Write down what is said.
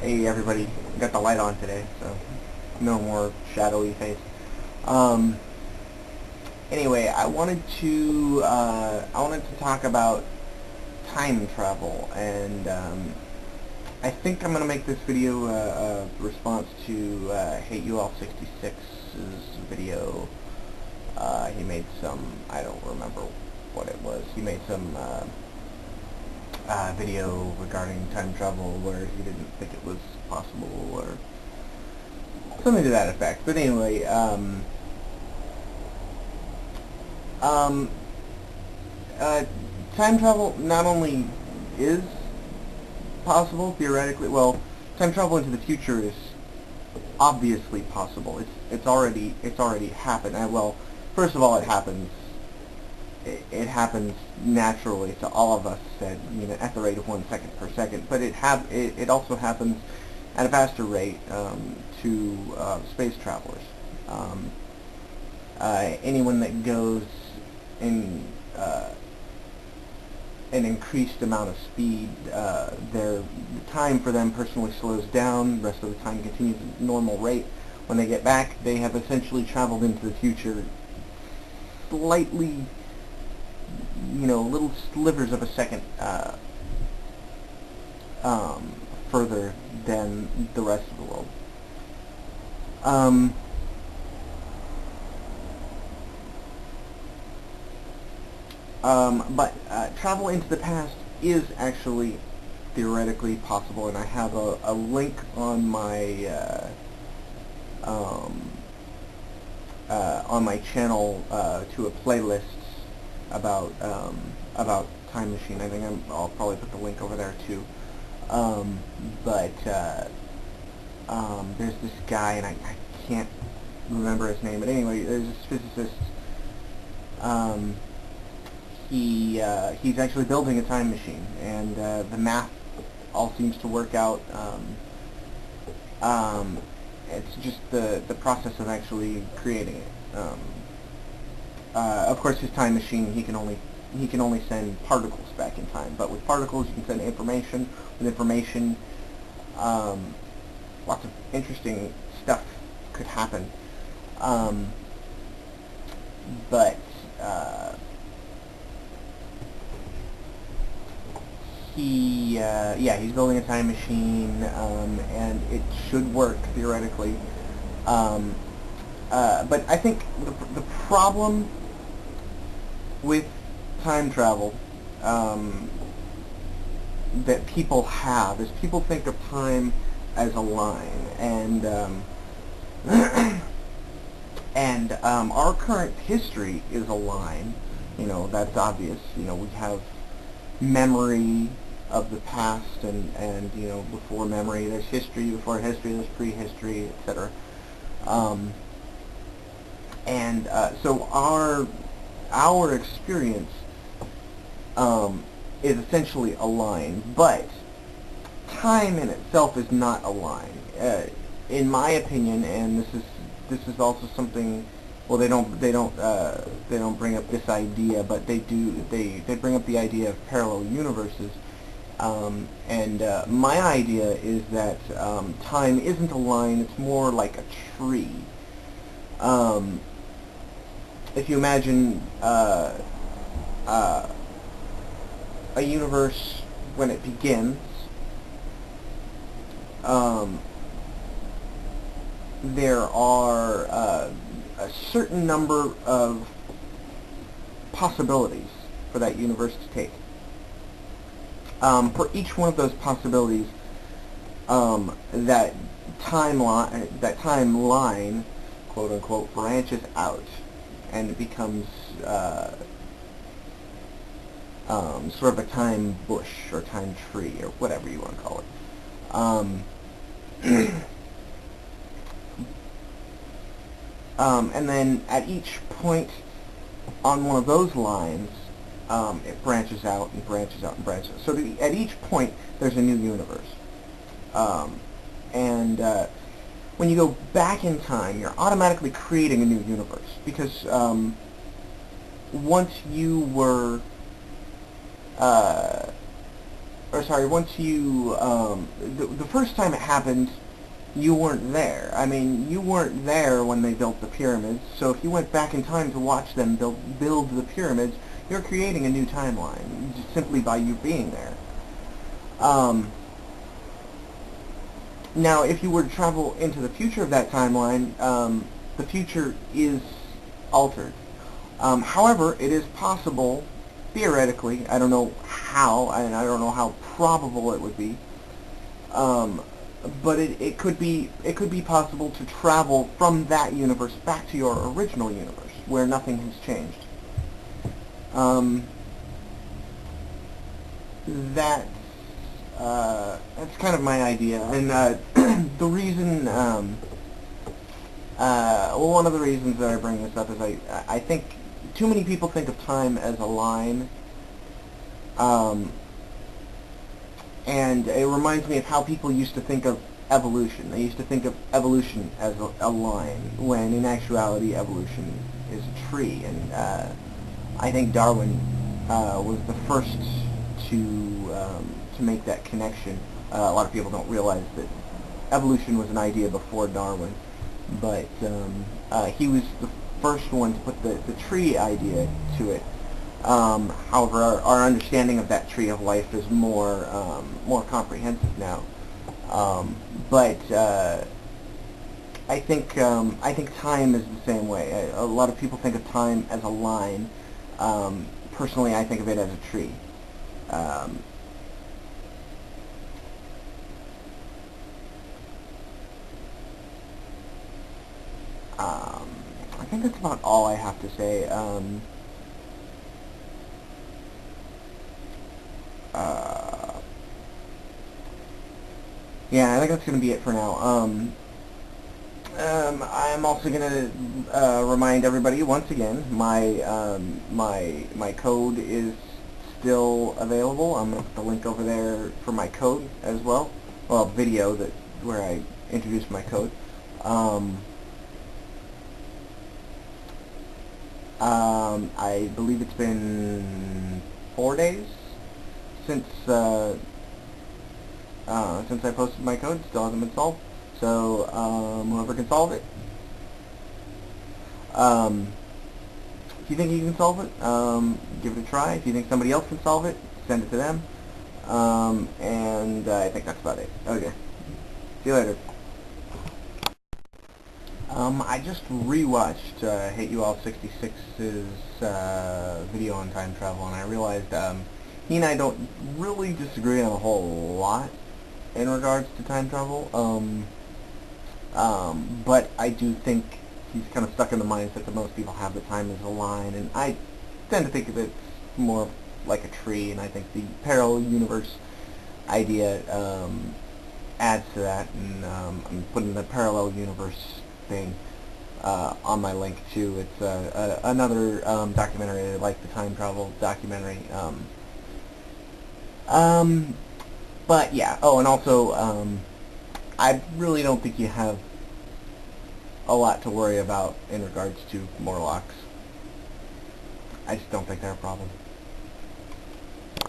Hey everybody, got the light on today, so no more shadowy face. Anyway, I wanted to talk about time travel, and I think I'm gonna make this video a response to Hate You All 66's video. He made some, I don't remember what it was. He made some video regarding time travel where he didn't think it was possible or something to that effect. But anyway, um, time travel not only is possible theoretically, well, time travel into the future is obviously possible. It's already happened. Well, first of all, it happens. It happens naturally to all of us at the rate of 1 second per second. But it also happens at a faster rate to space travelers. Anyone that goes in an increased amount of speed, the time for them personally slows down. The rest of the time continues at normal rate. When they get back, they have essentially traveled into the future slightly, little slivers of a second further than the rest of the world. But travel into the past is actually theoretically possible, and I have a link on my channel to a playlist about Time Machine. I think I'll probably put the link over there too. There's this guy, and I can't remember his name, but anyway, there's this physicist. He's actually building a time machine, and the math all seems to work out. It's just the process of actually creating it. Of course, his time machine, he can only send particles back in time, but with particles you can send information. With information, lots of interesting stuff could happen. But he's building a time machine, and it should work theoretically. But I think the problem with time travel that people have is people think of time as a line, and our current history is a line. That's obvious. We have memory of the past, and before memory there's history, before history there's prehistory, etc. So our experience is essentially a line, but time in itself is not a line. In my opinion, and this is also something. Well, they don't bring up this idea, but they bring up the idea of parallel universes. My idea is that time isn't a line; it's more like a tree. If you imagine a universe when it begins, there are a certain number of possibilities for that universe to take. For each one of those possibilities, that timeline, quote unquote, branches out, and it becomes sort of a time bush or time tree or whatever you want to call it. And then at each point on one of those lines, it branches out and branches out and branches out. So at each point, there's a new universe. When you go back in time, you're automatically creating a new universe, because once you were or sorry, once you, the first time it happened, you weren't there. I mean, you weren't there when they built the pyramids, so if you went back in time to watch them build the pyramids, you're creating a new timeline, just simply by you being there. Um, Now, if you were to travel into the future of that timeline, the future is altered. However, it is possible, theoretically, I don't know how, and I don't know how probable it would be, but it could be possible to travel from that universe back to your original universe, where nothing has changed. Um, that that's kind of my idea, and the reason, well, one of the reasons that I bring this up is I think too many people think of time as a line, and it reminds me of how people used to think of evolution. They used to think of evolution as a line, when in actuality evolution is a tree, and I think Darwin was the first to make that connection. A lot of people don't realize that evolution was an idea before Darwin, but he was the first one to put the tree idea to it. However, our understanding of that tree of life is more comprehensive now. But I think time is the same way. A lot of people think of time as a line. Personally, I think of it as a tree. Um, I think that's about all I have to say. Uh, yeah, I think that's going to be it for now. I'm also going to remind everybody once again, my code is still available. I'm going to put the link over there for my code as well. Well, video where I introduced my code. I believe it's been 4 days since since I posted my code. Still hasn't been solved. So whoever can solve it, if you think you can solve it, give it a try. If you think somebody else can solve it, send it to them. And I think that's about it. Okay. See you later. I just rewatched Hate You All 66's video on time travel, and I realized he and I don't really disagree on a whole lot in regards to time travel. But I do think he's kind of stuck in the mindset that most people have, that time is a line, and I tend to think of it more like a tree, and I think the parallel universe idea adds to that, and I'm putting the parallel universe thing on my link too. It's another documentary, like the time travel documentary. But yeah, oh, and also I really don't think you have a lot to worry about in regards to Morlocks. I just don't think they're a problem.